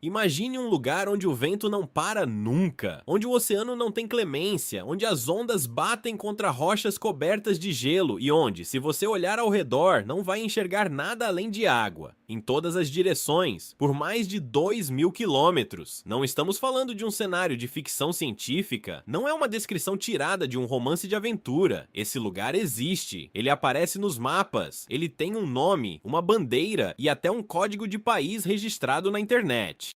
Imagine um lugar onde o vento não para nunca, onde o oceano não tem clemência, onde as ondas batem contra rochas cobertas de gelo e onde, se você olhar ao redor, não vai enxergar nada além de água, em todas as direções, por mais de 2.000 quilômetros. Não estamos falando de um cenário de ficção científica, não é uma descrição tirada de um romance de aventura. Esse lugar existe, ele aparece nos mapas, ele tem um nome, uma bandeira e até um código de país registrado na internet.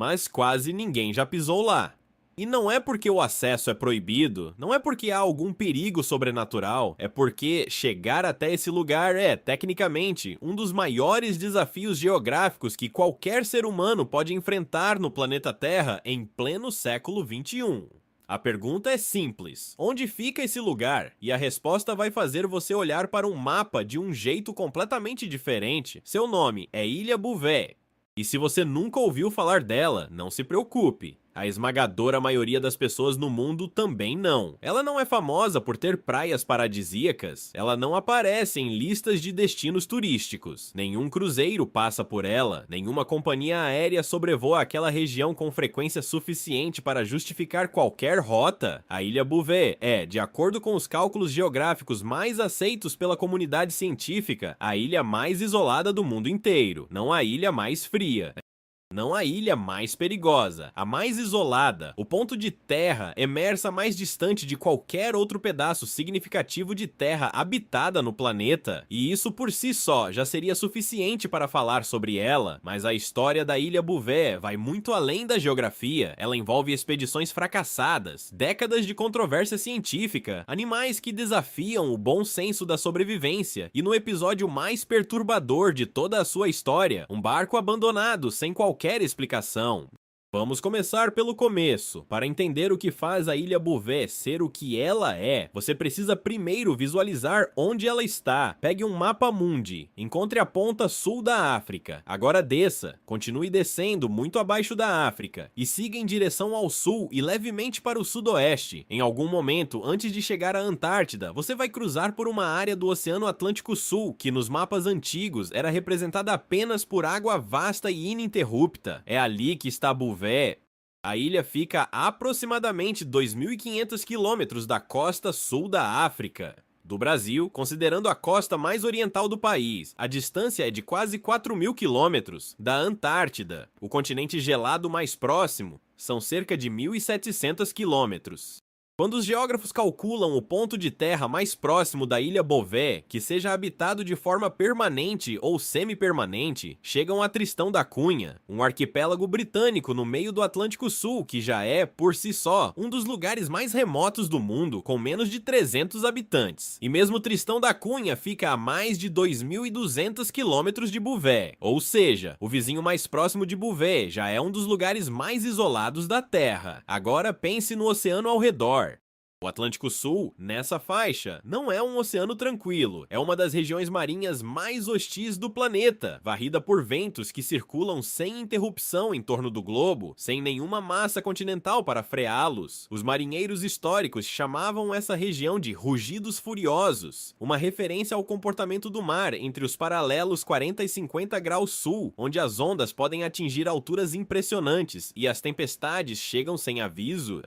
Mas quase ninguém já pisou lá. E não é porque o acesso é proibido, não é porque há algum perigo sobrenatural, é porque chegar até esse lugar é, tecnicamente, um dos maiores desafios geográficos que qualquer ser humano pode enfrentar no planeta Terra em pleno século XXI. A pergunta é simples: onde fica esse lugar? E a resposta vai fazer você olhar para um mapa de um jeito completamente diferente. Seu nome é Ilha Bouvet. E se você nunca ouviu falar dela, não se preocupe. A esmagadora maioria das pessoas no mundo também não. Ela não é famosa por ter praias paradisíacas, ela não aparece em listas de destinos turísticos. Nenhum cruzeiro passa por ela, nenhuma companhia aérea sobrevoa aquela região com frequência suficiente para justificar qualquer rota. A Ilha Bouvet é, de acordo com os cálculos geográficos mais aceitos pela comunidade científica, a ilha mais isolada do mundo inteiro, não a ilha mais fria. Não a ilha mais perigosa, a mais isolada, o ponto de terra emersa mais distante de qualquer outro pedaço significativo de terra habitada no planeta. E isso por si só já seria suficiente para falar sobre ela, mas a história da Ilha Bouvet vai muito além da geografia. Ela envolve expedições fracassadas, décadas de controvérsia científica, animais que desafiam o bom senso da sobrevivência, e no episódio mais perturbador de toda a sua história, um barco abandonado sem qualquer explicação. Vamos começar pelo começo. Para entender o que faz a Ilha Bouvet ser o que ela é, você precisa primeiro visualizar onde ela está. Pegue um mapa mundi, encontre a ponta sul da África. Agora desça, continue descendo muito abaixo da África e siga em direção ao sul e levemente para o sudoeste. Em algum momento, antes de chegar à Antártida, você vai cruzar por uma área do Oceano Atlântico Sul, que nos mapas antigos era representada apenas por água vasta e ininterrupta. É ali que está Bouvet. A ilha fica a aproximadamente 2.500 quilômetros da costa sul da África. Do Brasil, considerando a costa mais oriental do país, a distância é de quase 4.000 quilômetros. Da Antártida, o continente gelado mais próximo, são cerca de 1.700 quilômetros. Quando os geógrafos calculam o ponto de terra mais próximo da Ilha Bouvet, que seja habitado de forma permanente ou semi-permanente, chegam a Tristão da Cunha, um arquipélago britânico no meio do Atlântico Sul, que já é, por si só, um dos lugares mais remotos do mundo, com menos de 300 habitantes. E mesmo Tristão da Cunha fica a mais de 2.200 quilômetros de Bouvet, ou seja, o vizinho mais próximo de Bouvet já é um dos lugares mais isolados da Terra. Agora pense no oceano ao redor. O Atlântico Sul, nessa faixa, não é um oceano tranquilo, é uma das regiões marinhas mais hostis do planeta, varrida por ventos que circulam sem interrupção em torno do globo, sem nenhuma massa continental para freá-los. Os marinheiros históricos chamavam essa região de Rugidos Furiosos, uma referência ao comportamento do mar entre os paralelos 40 e 50 graus sul, onde as ondas podem atingir alturas impressionantes e as tempestades chegam sem aviso.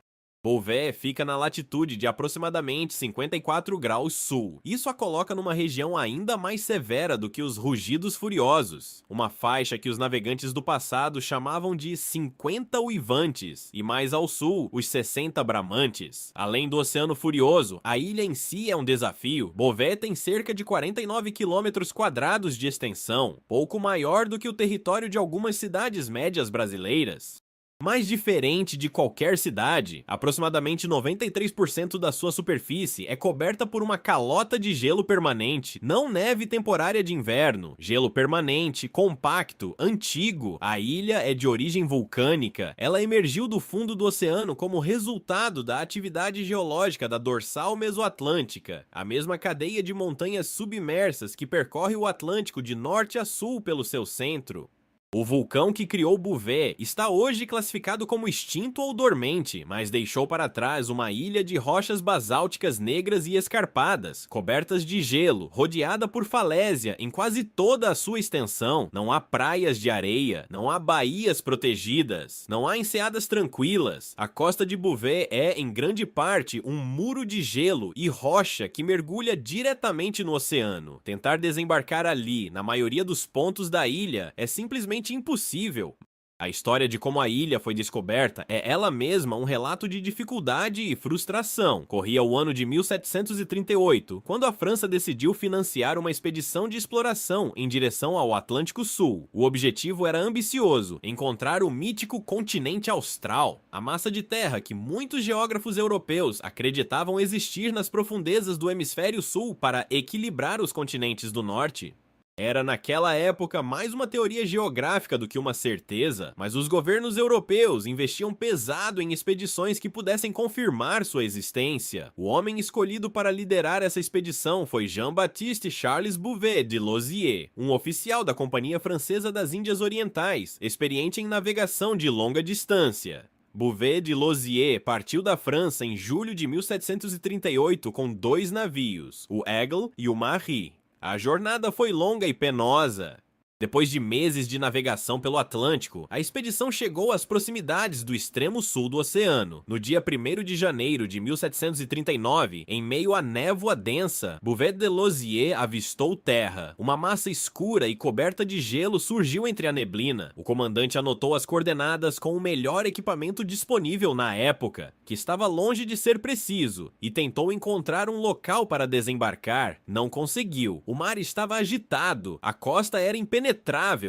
Bouvet fica na latitude de aproximadamente 54 graus sul. Isso a coloca numa região ainda mais severa do que os Rugidos Furiosos, uma faixa que os navegantes do passado chamavam de 50 uivantes, e mais ao sul, os 60 bramantes. Além do Oceano Furioso, a ilha em si é um desafio. Bouvet tem cerca de 49 quilômetros quadrados de extensão, pouco maior do que o território de algumas cidades médias brasileiras. Mais diferente de qualquer cidade, aproximadamente 93% da sua superfície é coberta por uma calota de gelo permanente, não neve temporária de inverno, gelo permanente, compacto, antigo. A ilha é de origem vulcânica, ela emergiu do fundo do oceano como resultado da atividade geológica da dorsal mesoatlântica, a mesma cadeia de montanhas submersas que percorre o Atlântico de norte a sul pelo seu centro. O vulcão que criou Bouvet está hoje classificado como extinto ou dormente, mas deixou para trás uma ilha de rochas basálticas negras e escarpadas, cobertas de gelo, rodeada por falésia em quase toda a sua extensão. Não há praias de areia, não há baías protegidas, não há enseadas tranquilas. A costa de Bouvet é, em grande parte, um muro de gelo e rocha que mergulha diretamente no oceano. Tentar desembarcar ali, na maioria dos pontos da ilha, é simplesmente impossível. A história de como a ilha foi descoberta é ela mesma um relato de dificuldade e frustração. Corria o ano de 1738, quando a França decidiu financiar uma expedição de exploração em direção ao Atlântico Sul. O objetivo era ambicioso: encontrar o mítico continente austral, a massa de terra que muitos geógrafos europeus acreditavam existir nas profundezas do hemisfério sul para equilibrar os continentes do norte. Era naquela época mais uma teoria geográfica do que uma certeza, mas os governos europeus investiam pesado em expedições que pudessem confirmar sua existência. O homem escolhido para liderar essa expedição foi Jean-Baptiste Charles Bouvet de Lozier, um oficial da Companhia Francesa das Índias Orientais, experiente em navegação de longa distância. Bouvet de Lozier partiu da França em julho de 1738 com 2 navios, o Aigle e o Marie. A jornada foi longa e penosa. Depois de meses de navegação pelo Atlântico, a expedição chegou às proximidades do extremo sul do oceano. No dia 1º de janeiro de 1739, em meio à névoa densa, Bouvet de Lozier avistou terra. Uma massa escura e coberta de gelo surgiu entre a neblina. O comandante anotou as coordenadas com o melhor equipamento disponível na época, que estava longe de ser preciso, e tentou encontrar um local para desembarcar. Não conseguiu. O mar estava agitado, a costa era impenetrável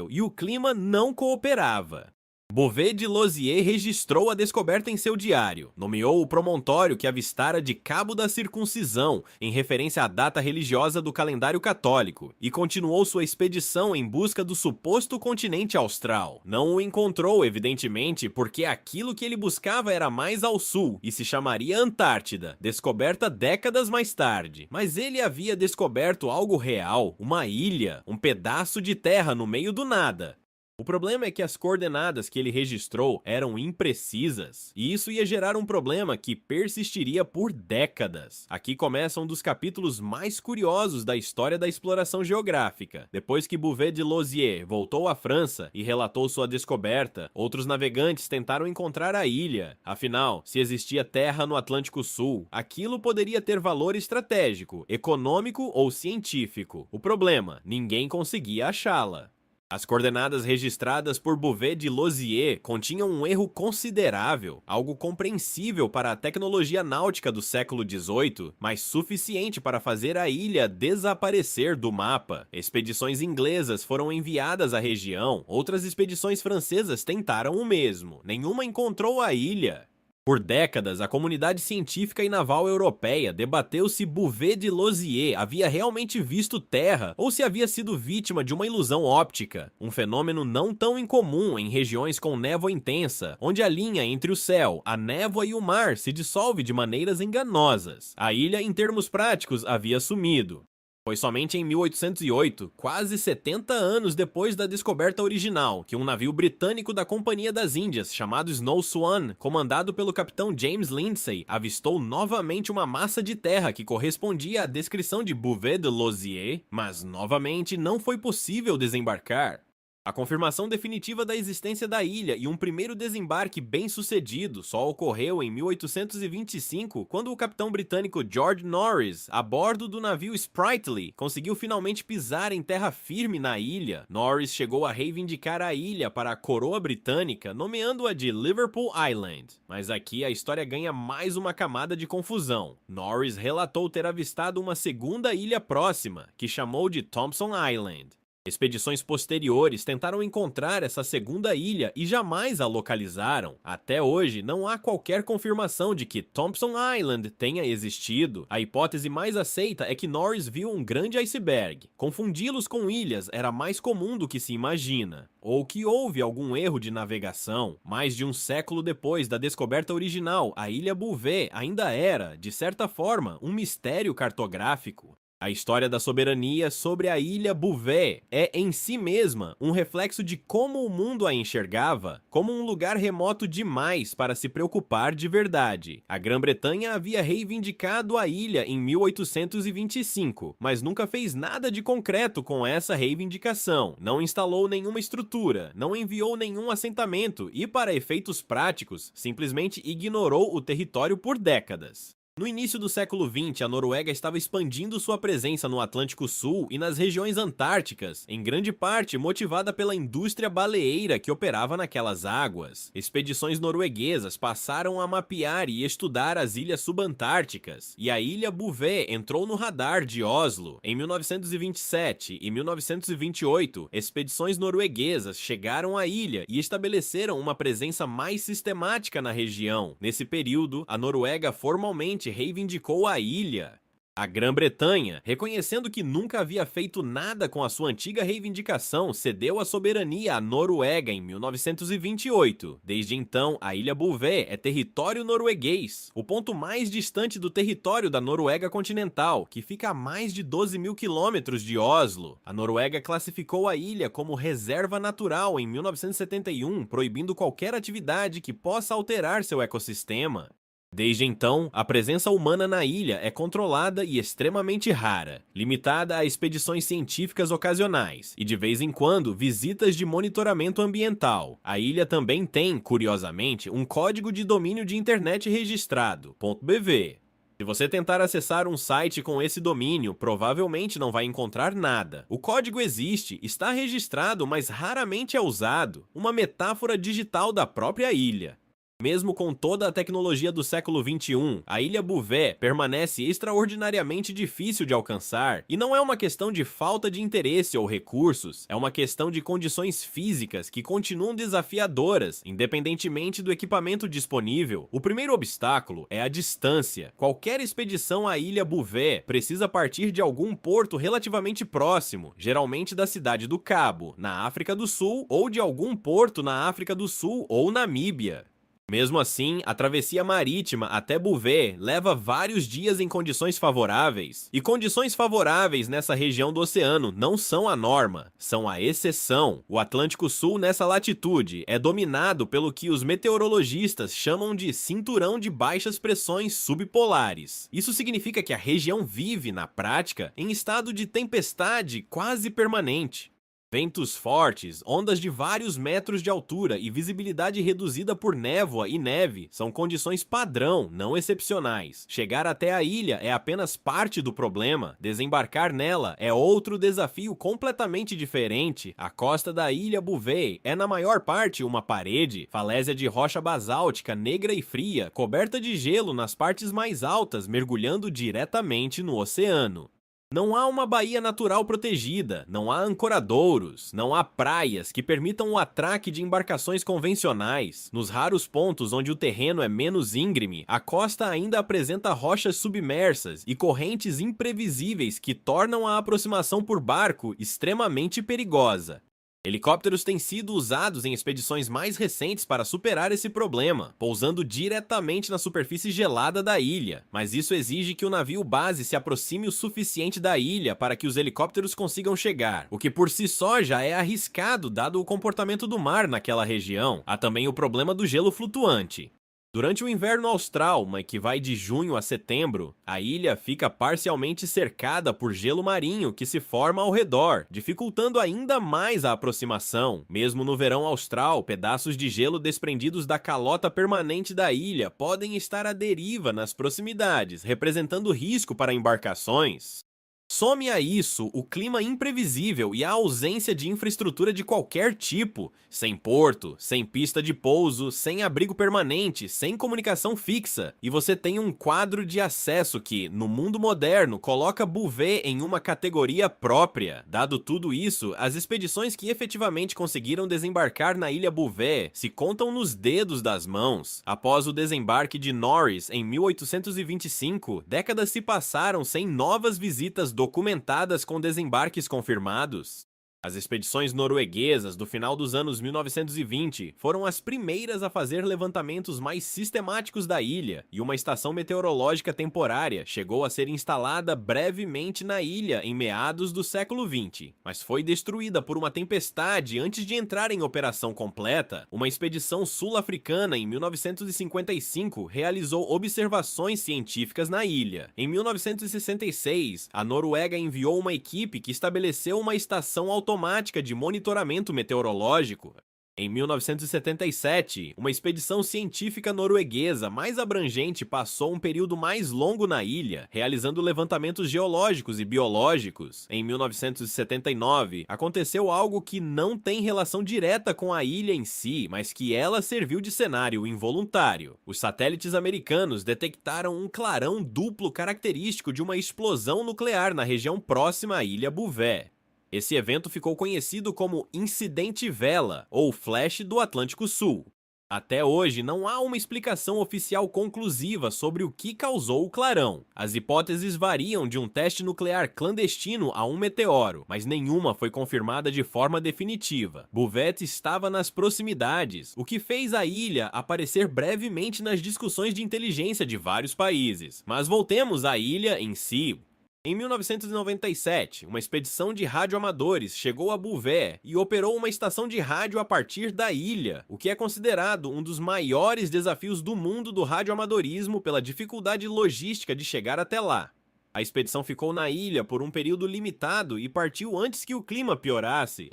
e o clima não cooperava. Bouvet de Lozier registrou a descoberta em seu diário, nomeou o promontório que avistara de Cabo da Circuncisão, em referência à data religiosa do calendário católico, e continuou sua expedição em busca do suposto continente austral. Não o encontrou, evidentemente, porque aquilo que ele buscava era mais ao sul e se chamaria Antártida, descoberta décadas mais tarde. Mas ele havia descoberto algo real, uma ilha, um pedaço de terra no meio do nada. O problema é que as coordenadas que ele registrou eram imprecisas, e isso ia gerar um problema que persistiria por décadas. Aqui começa um dos capítulos mais curiosos da história da exploração geográfica. Depois que Bouvet de Lozier voltou à França e relatou sua descoberta, outros navegantes tentaram encontrar a ilha. Afinal, se existia terra no Atlântico Sul, aquilo poderia ter valor estratégico, econômico ou científico. O problema, ninguém conseguia achá-la. As coordenadas registradas por Bouvet de Lozier continham um erro considerável, algo compreensível para a tecnologia náutica do século XVIII, mas suficiente para fazer a ilha desaparecer do mapa. Expedições inglesas foram enviadas à região, outras expedições francesas tentaram o mesmo. Nenhuma encontrou a ilha. Por décadas, a comunidade científica e naval europeia debateu se Bouvet de Lozier havia realmente visto terra ou se havia sido vítima de uma ilusão óptica, um fenômeno não tão incomum em regiões com névoa intensa, onde a linha entre o céu, a névoa e o mar se dissolve de maneiras enganosas. A ilha, em termos práticos, havia sumido. Foi somente em 1808, quase 70 anos depois da descoberta original, que um navio britânico da Companhia das Índias, chamado Snow Swan, comandado pelo capitão James Lindsay, avistou novamente uma massa de terra que correspondia à descrição de Bouvet de Lozier, mas novamente não foi possível desembarcar. A confirmação definitiva da existência da ilha e um primeiro desembarque bem-sucedido só ocorreu em 1825, quando o capitão britânico George Norris, a bordo do navio Sprightly, conseguiu finalmente pisar em terra firme na ilha. Norris chegou a reivindicar a ilha para a coroa britânica, nomeando-a de Liverpool Island. Mas aqui a história ganha mais uma camada de confusão. Norris relatou ter avistado uma segunda ilha próxima, que chamou de Thompson Island. Expedições posteriores tentaram encontrar essa segunda ilha e jamais a localizaram. Até hoje, não há qualquer confirmação de que Thompson Island tenha existido. A hipótese mais aceita é que Norris viu um grande iceberg. Confundi-los com ilhas era mais comum do que se imagina. Ou que houve algum erro de navegação. Mais de um século depois da descoberta original, a Ilha Bouvet ainda era, de certa forma, um mistério cartográfico. A história da soberania sobre a ilha Bouvet é, em si mesma, um reflexo de como o mundo a enxergava como um lugar remoto demais para se preocupar de verdade. A Grã-Bretanha havia reivindicado a ilha em 1825, mas nunca fez nada de concreto com essa reivindicação, não instalou nenhuma estrutura, não enviou nenhum assentamento e, para efeitos práticos, simplesmente ignorou o território por décadas. No início do século XX, a Noruega estava expandindo sua presença no Atlântico Sul e nas regiões antárticas, em grande parte motivada pela indústria baleeira que operava naquelas águas. Expedições norueguesas passaram a mapear e estudar as ilhas subantárticas, e a ilha Bouvet entrou no radar de Oslo. Em 1927 e 1928, expedições norueguesas chegaram à ilha e estabeleceram uma presença mais sistemática na região. Nesse período, a Noruega formalmente reivindicou a ilha. A Grã-Bretanha, reconhecendo que nunca havia feito nada com a sua antiga reivindicação, cedeu a soberania à Noruega em 1928. Desde então, a ilha Bouvet é território norueguês, o ponto mais distante do território da Noruega continental, que fica a mais de 12 mil quilômetros de Oslo. A Noruega classificou a ilha como reserva natural em 1971, proibindo qualquer atividade que possa alterar seu ecossistema. Desde então, a presença humana na ilha é controlada e extremamente rara, limitada a expedições científicas ocasionais e, de vez em quando, visitas de monitoramento ambiental. A ilha também tem, curiosamente, um código de domínio de internet registrado, .bv. Se você tentar acessar um site com esse domínio, provavelmente não vai encontrar nada. O código existe, está registrado, mas raramente é usado, uma metáfora digital da própria ilha. Mesmo com toda a tecnologia do século XXI, a ilha Bouvet permanece extraordinariamente difícil de alcançar, e não é uma questão de falta de interesse ou recursos, é uma questão de condições físicas que continuam desafiadoras, independentemente do equipamento disponível. O primeiro obstáculo é a distância. Qualquer expedição à ilha Bouvet precisa partir de algum porto relativamente próximo, geralmente da cidade do Cabo, na África do Sul, ou de algum porto na África do Sul ou Namíbia. Mesmo assim, a travessia marítima até Bouvet leva vários dias em condições favoráveis, e condições favoráveis nessa região do oceano não são a norma, são a exceção. O Atlântico Sul nessa latitude é dominado pelo que os meteorologistas chamam de cinturão de baixas pressões subpolares. Isso significa que a região vive, na prática, em estado de tempestade quase permanente. Ventos fortes, ondas de vários metros de altura e visibilidade reduzida por névoa e neve são condições padrão, não excepcionais. Chegar até a ilha é apenas parte do problema, desembarcar nela é outro desafio completamente diferente. A costa da ilha Bouvet é na maior parte uma parede, falésia de rocha basáltica negra e fria, coberta de gelo nas partes mais altas, mergulhando diretamente no oceano. Não há uma baía natural protegida, não há ancoradouros, não há praias que permitam o atraque de embarcações convencionais. Nos raros pontos onde o terreno é menos íngreme, a costa ainda apresenta rochas submersas e correntes imprevisíveis que tornam a aproximação por barco extremamente perigosa. Helicópteros têm sido usados em expedições mais recentes para superar esse problema, pousando diretamente na superfície gelada da ilha, mas isso exige que o navio base se aproxime o suficiente da ilha para que os helicópteros consigam chegar, o que por si só já é arriscado dado o comportamento do mar naquela região. Há também o problema do gelo flutuante. Durante o inverno austral, que vai de junho a setembro, a ilha fica parcialmente cercada por gelo marinho que se forma ao redor, dificultando ainda mais a aproximação. Mesmo no verão austral, pedaços de gelo desprendidos da calota permanente da ilha podem estar à deriva nas proximidades, representando risco para embarcações. Some a isso o clima imprevisível e a ausência de infraestrutura de qualquer tipo, sem porto, sem pista de pouso, sem abrigo permanente, sem comunicação fixa, e você tem um quadro de acesso que, no mundo moderno, coloca Bouvet em uma categoria própria. Dado tudo isso, as expedições que efetivamente conseguiram desembarcar na ilha Bouvet se contam nos dedos das mãos. Após o desembarque de Norris em 1825, décadas se passaram sem novas visitas documentadas com desembarques confirmados. As expedições norueguesas do final dos anos 1920 foram as primeiras a fazer levantamentos mais sistemáticos da ilha, e uma estação meteorológica temporária chegou a ser instalada brevemente na ilha em meados do século XX, mas foi destruída por uma tempestade antes de entrar em operação completa. Uma expedição sul-africana em 1955 realizou observações científicas na ilha. Em 1966, a Noruega enviou uma equipe que estabeleceu uma estação automática de monitoramento meteorológico. Em 1977, uma expedição científica norueguesa mais abrangente passou um período mais longo na ilha, realizando levantamentos geológicos e biológicos. Em 1979, aconteceu algo que não tem relação direta com a ilha em si, mas que ela serviu de cenário involuntário. Os satélites americanos detectaram um clarão duplo característico de uma explosão nuclear na região próxima à ilha Bouvet. Esse evento ficou conhecido como Incidente Vela, ou Flash do Atlântico Sul. Até hoje, não há uma explicação oficial conclusiva sobre o que causou o clarão. As hipóteses variam de um teste nuclear clandestino a um meteoro, mas nenhuma foi confirmada de forma definitiva. Bouvet estava nas proximidades, o que fez a ilha aparecer brevemente nas discussões de inteligência de vários países. Mas voltemos à ilha em si. Em 1997, uma expedição de radioamadores chegou a Bouvet e operou uma estação de rádio a partir da ilha, o que é considerado um dos maiores desafios do mundo do radioamadorismo pela dificuldade logística de chegar até lá. A expedição ficou na ilha por um período limitado e partiu antes que o clima piorasse.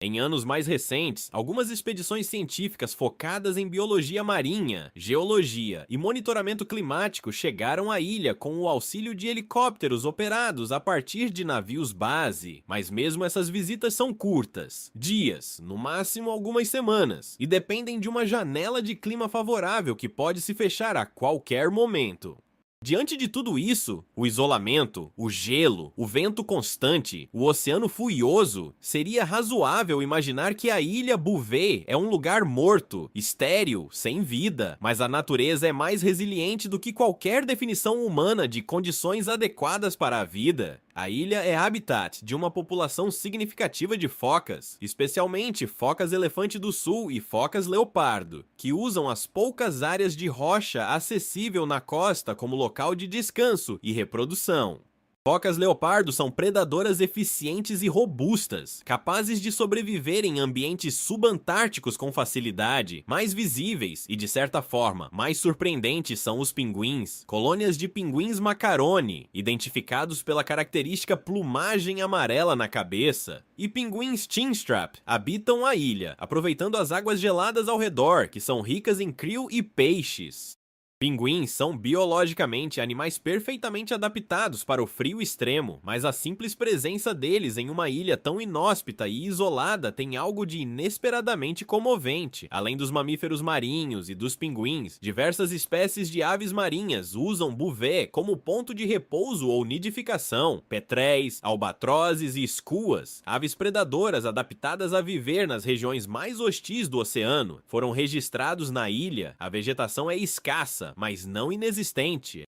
Em anos mais recentes, algumas expedições científicas focadas em biologia marinha, geologia e monitoramento climático chegaram à ilha com o auxílio de helicópteros operados a partir de navios base. Mas mesmo essas visitas são curtas, dias, no máximo algumas semanas, e dependem de uma janela de clima favorável que pode se fechar a qualquer momento. Diante de tudo isso, o isolamento, o gelo, o vento constante, o oceano furioso, seria razoável imaginar que a ilha Bouvet é um lugar morto, estéril, sem vida, mas a natureza é mais resiliente do que qualquer definição humana de condições adequadas para a vida. A ilha é habitat de uma população significativa de focas, especialmente focas elefante do sul e focas leopardo, que usam as poucas áreas de rocha acessível na costa como local de descanso e reprodução. Focas leopardo são predadoras eficientes e robustas, capazes de sobreviver em ambientes subantárticos com facilidade. Mais visíveis e, de certa forma, mais surpreendentes são os pinguins, colônias de pinguins macaroni, identificados pela característica plumagem amarela na cabeça. E pinguins chinstrap habitam a ilha, aproveitando as águas geladas ao redor, que são ricas em krill e peixes. Pinguins são biologicamente animais perfeitamente adaptados para o frio extremo, mas a simples presença deles em uma ilha tão inóspita e isolada tem algo de inesperadamente comovente. Além dos mamíferos marinhos e dos pinguins, diversas espécies de aves marinhas usam Bouvet como ponto de repouso ou nidificação. Petréis, albatrozes e escuas, aves predadoras adaptadas a viver nas regiões mais hostis do oceano, foram registrados na ilha. A vegetação é escassa, mas não inexistente.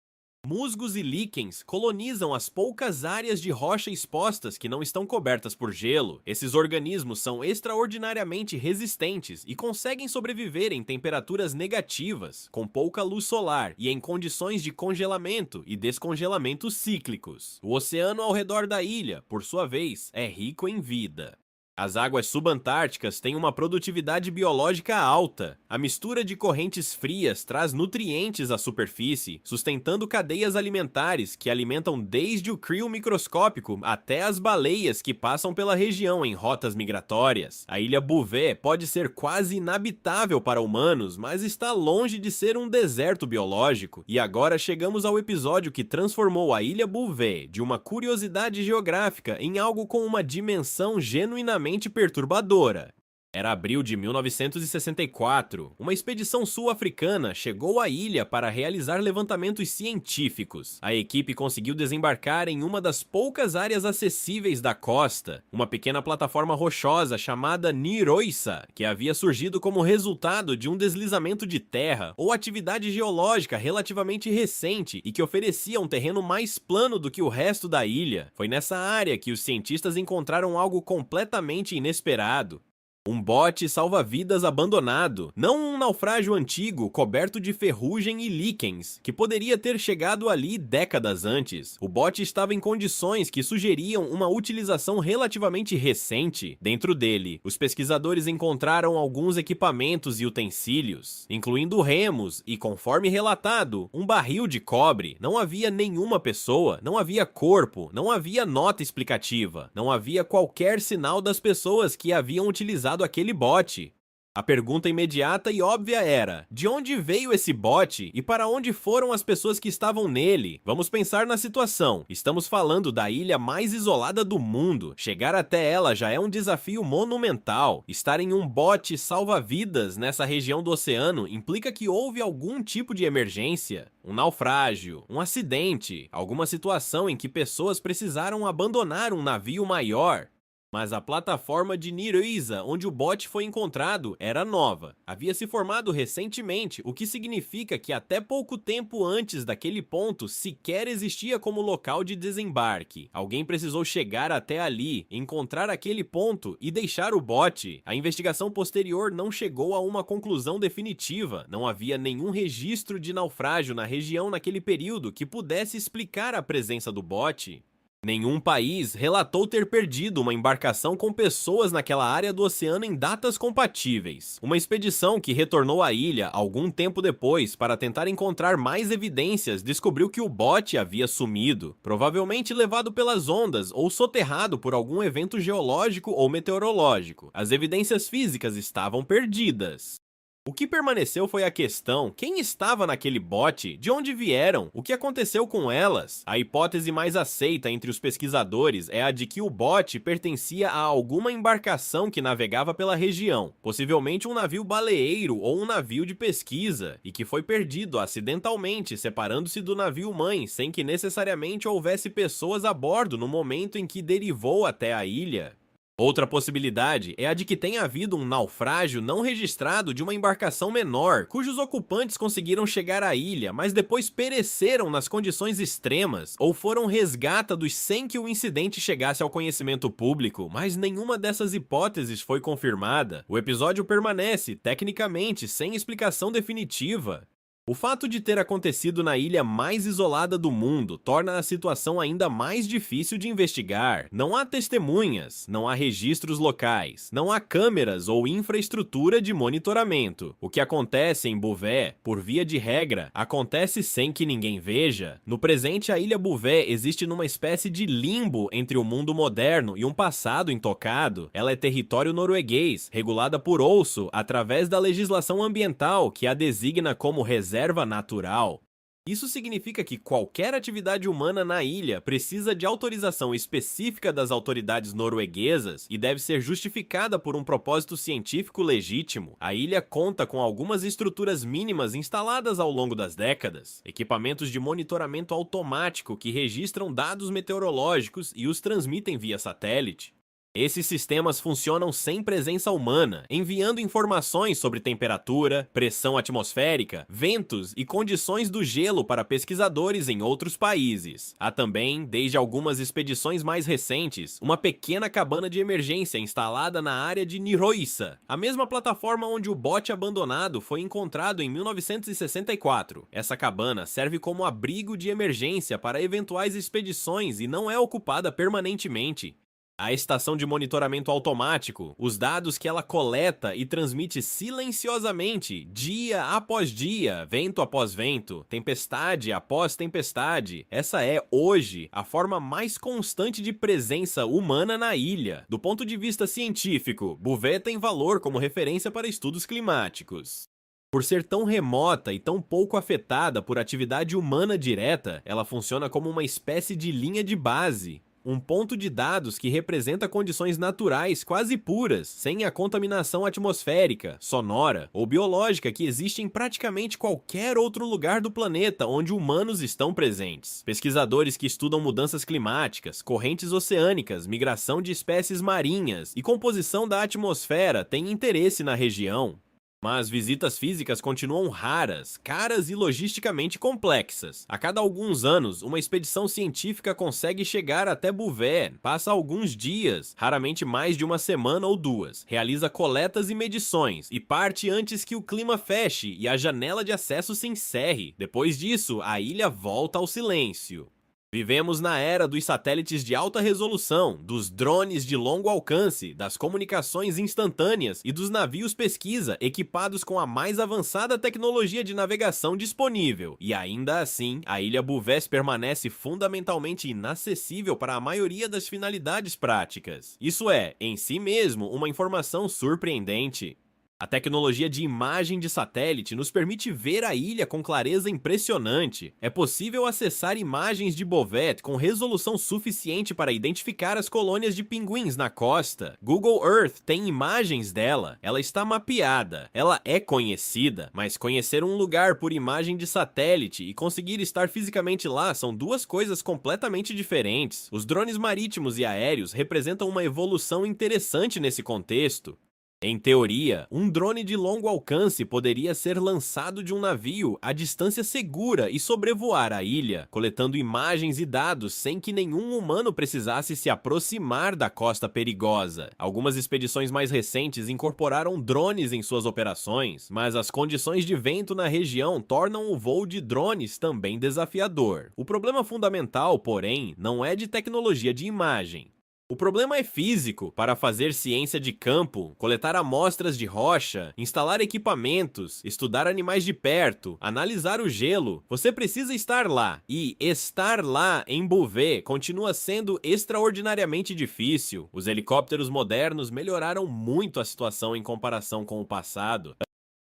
Musgos e líquens colonizam as poucas áreas de rocha expostas que não estão cobertas por gelo. Esses organismos são extraordinariamente resistentes e conseguem sobreviver em temperaturas negativas, com pouca luz solar e em condições de congelamento e descongelamento cíclicos. O oceano ao redor da ilha, por sua vez, é rico em vida. As águas subantárticas têm uma produtividade biológica alta. A mistura de correntes frias traz nutrientes à superfície, sustentando cadeias alimentares que alimentam desde o krill microscópico até as baleias que passam pela região em rotas migratórias. A ilha Bouvet pode ser quase inabitável para humanos, mas está longe de ser um deserto biológico. E agora chegamos ao episódio que transformou a ilha Bouvet de uma curiosidade geográfica em algo com uma dimensão genuinamente perturbadora. Era abril de 1964. Uma expedição sul-africana chegou à ilha para realizar levantamentos científicos. A equipe conseguiu desembarcar em uma das poucas áreas acessíveis da costa, uma pequena plataforma rochosa chamada Niroissa, que havia surgido como resultado de um deslizamento de terra ou atividade geológica relativamente recente e que oferecia um terreno mais plano do que o resto da ilha. Foi nessa área que os cientistas encontraram algo completamente inesperado. Um bote salva-vidas abandonado, não um naufrágio antigo coberto de ferrugem e líquens, que poderia ter chegado ali décadas antes. O bote estava em condições que sugeriam uma utilização relativamente recente. Dentro dele, os pesquisadores encontraram alguns equipamentos e utensílios, incluindo remos e, conforme relatado, um barril de cobre. Não havia nenhuma pessoa, não havia corpo, não havia nota explicativa, não havia qualquer sinal das pessoas que haviam utilizado aquele bote. A pergunta imediata e óbvia era: de onde veio esse bote e para onde foram as pessoas que estavam nele? Vamos pensar na situação. Estamos falando da ilha mais isolada do mundo. Chegar até ela já é um desafio monumental. Estar em um bote salva-vidas nessa região do oceano implica que houve algum tipo de emergência. Um naufrágio, um acidente, alguma situação em que pessoas precisaram abandonar um navio maior. Mas a plataforma de Niroissa, onde o bote foi encontrado, era nova. Havia se formado recentemente, o que significa que até pouco tempo antes daquele ponto sequer existia como local de desembarque. Alguém precisou chegar até ali, encontrar aquele ponto e deixar o bote. A investigação posterior não chegou a uma conclusão definitiva. Não havia nenhum registro de naufrágio na região naquele período que pudesse explicar a presença do bote. Nenhum país relatou ter perdido uma embarcação com pessoas naquela área do oceano em datas compatíveis. Uma expedição que retornou à ilha algum tempo depois para tentar encontrar mais evidências descobriu que o bote havia sumido, provavelmente levado pelas ondas ou soterrado por algum evento geológico ou meteorológico. As evidências físicas estavam perdidas. O que permaneceu foi a questão: quem estava naquele bote? De onde vieram? O que aconteceu com elas? A hipótese mais aceita entre os pesquisadores é a de que o bote pertencia a alguma embarcação que navegava pela região, possivelmente um navio baleeiro ou um navio de pesquisa, e que foi perdido acidentalmente, separando-se do navio-mãe, sem que necessariamente houvesse pessoas a bordo no momento em que derivou até a ilha. Outra possibilidade é a de que tenha havido um naufrágio não registrado de uma embarcação menor, cujos ocupantes conseguiram chegar à ilha, mas depois pereceram nas condições extremas, ou foram resgatados sem que o incidente chegasse ao conhecimento público, mas nenhuma dessas hipóteses foi confirmada. O episódio permanece, tecnicamente, sem explicação definitiva. O fato de ter acontecido na ilha mais isolada do mundo torna a situação ainda mais difícil de investigar. Não há testemunhas, não há registros locais, não há câmeras ou infraestrutura de monitoramento. O que acontece em Bouvet, por via de regra, acontece sem que ninguém veja. No presente, a ilha Bouvet existe numa espécie de limbo entre o mundo moderno e um passado intocado. Ela é território norueguês, regulada por Oslo através da legislação ambiental que a designa como reserva natural. Isso significa que qualquer atividade humana na ilha precisa de autorização específica das autoridades norueguesas e deve ser justificada por um propósito científico legítimo. A ilha conta com algumas estruturas mínimas instaladas ao longo das décadas, equipamentos de monitoramento automático que registram dados meteorológicos e os transmitem via satélite. Esses sistemas funcionam sem presença humana, enviando informações sobre temperatura, pressão atmosférica, ventos e condições do gelo para pesquisadores em outros países. Há também, desde algumas expedições mais recentes, uma pequena cabana de emergência instalada na área de Niroissa, a mesma plataforma onde o bote abandonado foi encontrado em 1964. Essa cabana serve como abrigo de emergência para eventuais expedições e não é ocupada permanentemente. A estação de monitoramento automático, os dados que ela coleta e transmite silenciosamente, dia após dia, vento após vento, tempestade após tempestade. Essa é, hoje, a forma mais constante de presença humana na ilha. Do ponto de vista científico, Bouvet tem valor como referência para estudos climáticos. Por ser tão remota e tão pouco afetada por atividade humana direta, ela funciona como uma espécie de linha de base. Um ponto de dados que representa condições naturais quase puras, sem a contaminação atmosférica, sonora ou biológica que existe em praticamente qualquer outro lugar do planeta onde humanos estão presentes. Pesquisadores que estudam mudanças climáticas, correntes oceânicas, migração de espécies marinhas e composição da atmosfera têm interesse na região. Mas visitas físicas continuam raras, caras e logisticamente complexas. A cada alguns anos, uma expedição científica consegue chegar até Bouvet, passa alguns dias, raramente mais de uma semana ou duas, realiza coletas e medições e parte antes que o clima feche e a janela de acesso se encerre. Depois disso, a ilha volta ao silêncio. Vivemos na era dos satélites de alta resolução, dos drones de longo alcance, das comunicações instantâneas e dos navios pesquisa equipados com a mais avançada tecnologia de navegação disponível. E ainda assim, a Ilha Bouvet permanece fundamentalmente inacessível para a maioria das finalidades práticas. Isso é, em si mesmo, uma informação surpreendente. A tecnologia de imagem de satélite nos permite ver a ilha com clareza impressionante. É possível acessar imagens de Bouvet com resolução suficiente para identificar as colônias de pinguins na costa. Google Earth tem imagens dela. Ela está mapeada. Ela é conhecida, mas conhecer um lugar por imagem de satélite e conseguir estar fisicamente lá são duas coisas completamente diferentes. Os drones marítimos e aéreos representam uma evolução interessante nesse contexto. Em teoria, um drone de longo alcance poderia ser lançado de um navio a distância segura e sobrevoar a ilha, coletando imagens e dados sem que nenhum humano precisasse se aproximar da costa perigosa. Algumas expedições mais recentes incorporaram drones em suas operações, mas as condições de vento na região tornam o voo de drones também desafiador. O problema fundamental, porém, não é de tecnologia de imagem. O problema é físico. Para fazer ciência de campo, coletar amostras de rocha, instalar equipamentos, estudar animais de perto, analisar o gelo, você precisa estar lá. E estar lá em Bouvet continua sendo extraordinariamente difícil. Os helicópteros modernos melhoraram muito a situação em comparação com o passado.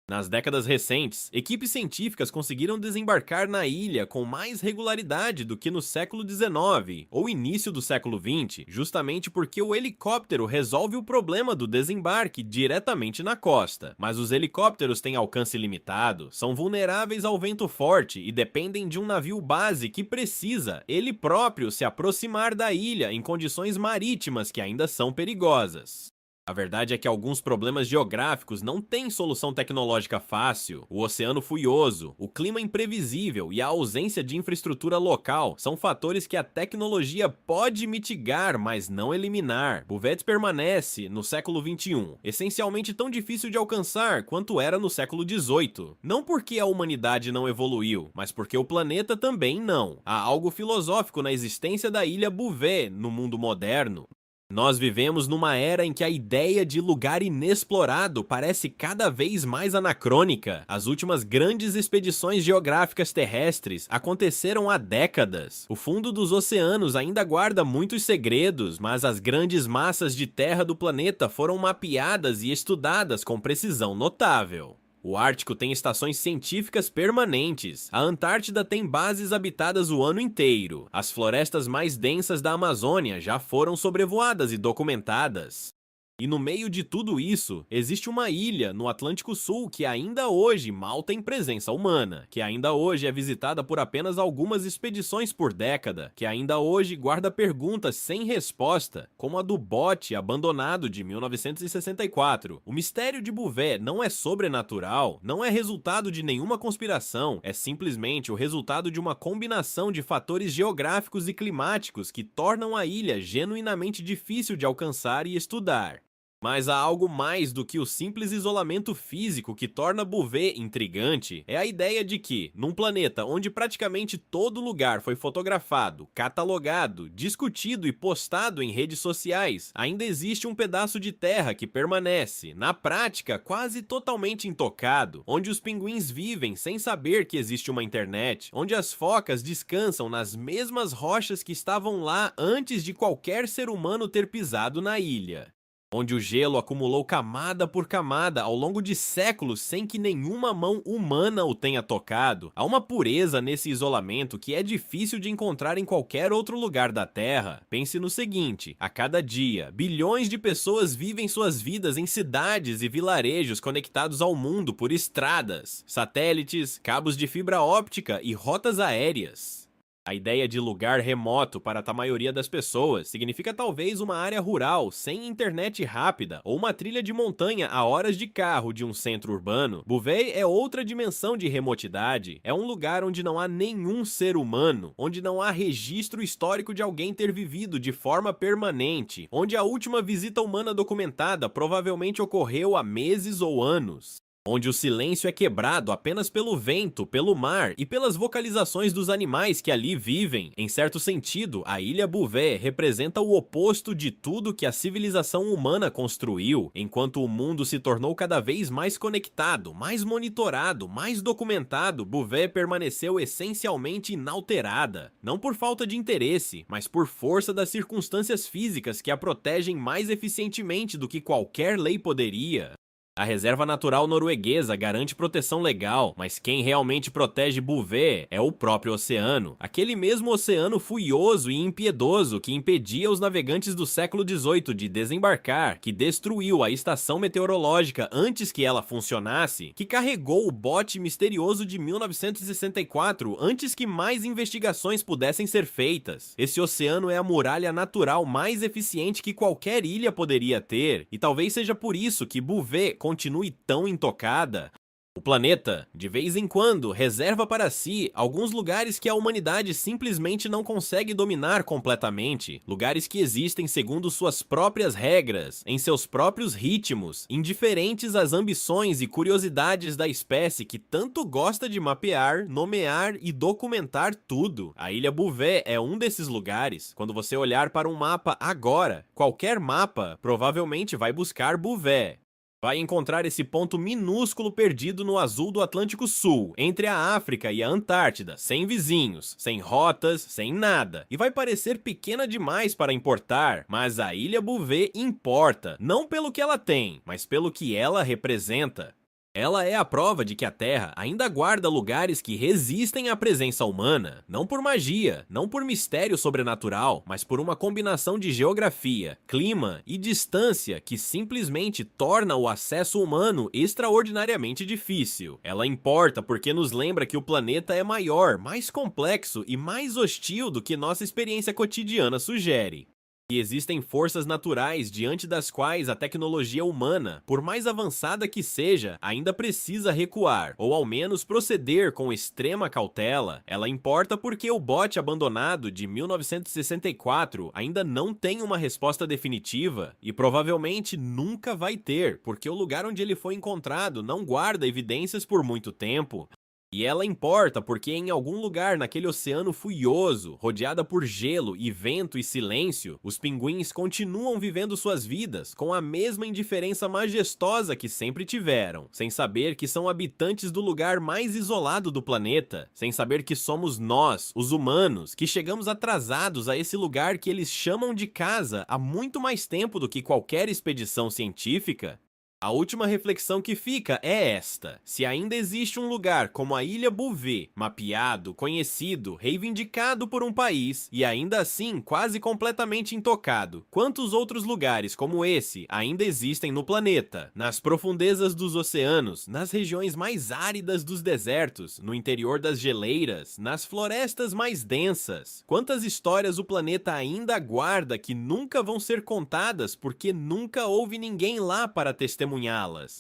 Nas décadas recentes, equipes científicas conseguiram desembarcar na ilha com mais regularidade do que no século XIX ou início do século XX, justamente porque o helicóptero resolve o problema do desembarque diretamente na costa. Mas os helicópteros têm alcance limitado, são vulneráveis ao vento forte e dependem de um navio base que precisa, ele próprio, se aproximar da ilha em condições marítimas que ainda são perigosas. A verdade é que alguns problemas geográficos não têm solução tecnológica fácil. O oceano furioso, o clima imprevisível e a ausência de infraestrutura local são fatores que a tecnologia pode mitigar, mas não eliminar. Bouvet permanece, no século XXI, essencialmente tão difícil de alcançar quanto era no século XVIII. Não porque a humanidade não evoluiu, mas porque o planeta também não. Há algo filosófico na existência da Ilha Bouvet no mundo moderno. Nós vivemos numa era em que a ideia de lugar inexplorado parece cada vez mais anacrônica. As últimas grandes expedições geográficas terrestres aconteceram há décadas. O fundo dos oceanos ainda guarda muitos segredos, mas as grandes massas de terra do planeta foram mapeadas e estudadas com precisão notável. O Ártico tem estações científicas permanentes, a Antártida tem bases habitadas o ano inteiro, as florestas mais densas da Amazônia já foram sobrevoadas e documentadas. E no meio de tudo isso, existe uma ilha no Atlântico Sul que ainda hoje mal tem presença humana, que ainda hoje é visitada por apenas algumas expedições por década, que ainda hoje guarda perguntas sem resposta, como a do bote abandonado de 1964. O mistério de Bouvet não é sobrenatural, não é resultado de nenhuma conspiração, é simplesmente o resultado de uma combinação de fatores geográficos e climáticos que tornam a ilha genuinamente difícil de alcançar e estudar. Mas há algo mais do que o simples isolamento físico que torna Bouvet intrigante. É a ideia de que, num planeta onde praticamente todo lugar foi fotografado, catalogado, discutido e postado em redes sociais, ainda existe um pedaço de terra que permanece, na prática, quase totalmente intocado, onde os pinguins vivem sem saber que existe uma internet, onde as focas descansam nas mesmas rochas que estavam lá antes de qualquer ser humano ter pisado na ilha. onde o gelo acumulou camada por camada ao longo de séculos sem que nenhuma mão humana o tenha tocado. Há uma pureza nesse isolamento que é difícil de encontrar em qualquer outro lugar da Terra. Pense no seguinte: a cada dia, bilhões de pessoas vivem suas vidas em cidades e vilarejos conectados ao mundo por estradas, satélites, cabos de fibra óptica e rotas aéreas. A ideia de lugar remoto para a maioria das pessoas significa talvez uma área rural, sem internet rápida, ou uma trilha de montanha a horas de carro de um centro urbano. Bouvet é outra dimensão de remotidade. É um lugar onde não há nenhum ser humano, onde não há registro histórico de alguém ter vivido de forma permanente, onde a última visita humana documentada provavelmente ocorreu há meses ou anos. Onde o silêncio é quebrado apenas pelo vento, pelo mar e pelas vocalizações dos animais que ali vivem. Em certo sentido, a Ilha Bouvet representa o oposto de tudo que a civilização humana construiu. Enquanto o mundo se tornou cada vez mais conectado, mais monitorado, mais documentado, Bouvet permaneceu essencialmente inalterada. Não por falta de interesse, mas por força das circunstâncias físicas que a protegem mais eficientemente do que qualquer lei poderia. A reserva natural norueguesa garante proteção legal, mas quem realmente protege Bouvet é o próprio oceano. Aquele mesmo oceano furioso e impiedoso que impedia os navegantes do século XVIII de desembarcar, que destruiu a estação meteorológica antes que ela funcionasse, que carregou o bote misterioso de 1964 antes que mais investigações pudessem ser feitas. Esse oceano é a muralha natural mais eficiente que qualquer ilha poderia ter, e talvez seja por isso que Bouvet continue tão intocada. O planeta, de vez em quando, reserva para si alguns lugares que a humanidade simplesmente não consegue dominar completamente, lugares que existem segundo suas próprias regras, em seus próprios ritmos, indiferentes às ambições e curiosidades da espécie que tanto gosta de mapear, nomear e documentar tudo. A Ilha Bouvet é um desses lugares. Quando você olhar para um mapa agora, qualquer mapa provavelmente vai buscar Bouvet. Vai encontrar esse ponto minúsculo perdido no azul do Atlântico Sul, entre a África e a Antártida, sem vizinhos, sem rotas, sem nada. E vai parecer pequena demais para importar, mas a Ilha Bouvet importa, não pelo que ela tem, mas pelo que ela representa. Ela é a prova de que a Terra ainda guarda lugares que resistem à presença humana, não por magia, não por mistério sobrenatural, mas por uma combinação de geografia, clima e distância que simplesmente torna o acesso humano extraordinariamente difícil. Ela importa porque nos lembra que o planeta é maior, mais complexo e mais hostil do que nossa experiência cotidiana sugere. E existem forças naturais diante das quais a tecnologia humana, por mais avançada que seja, ainda precisa recuar, ou ao menos proceder com extrema cautela. Ela importa porque o bote abandonado de 1964 ainda não tem uma resposta definitiva, e provavelmente nunca vai ter, porque o lugar onde ele foi encontrado não guarda evidências por muito tempo. E ela importa porque em algum lugar naquele oceano furioso, rodeada por gelo e vento e silêncio, os pinguins continuam vivendo suas vidas com a mesma indiferença majestosa que sempre tiveram, sem saber que são habitantes do lugar mais isolado do planeta, sem saber que somos nós, os humanos, que chegamos atrasados a esse lugar que eles chamam de casa há muito mais tempo do que qualquer expedição científica. A última reflexão que fica é esta: se ainda existe um lugar como a Ilha Bouvet, mapeado, conhecido, reivindicado por um país e ainda assim quase completamente intocado, quantos outros lugares como esse ainda existem no planeta? Nas profundezas dos oceanos, nas regiões mais áridas dos desertos, no interior das geleiras, nas florestas mais densas? Quantas histórias o planeta ainda guarda que nunca vão ser contadas porque nunca houve ninguém lá para testemunhá-las?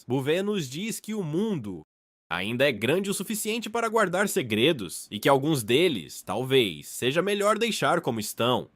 Bouvet nos diz que o mundo ainda é grande o suficiente para guardar segredos, e que alguns deles, talvez, seja melhor deixar como estão.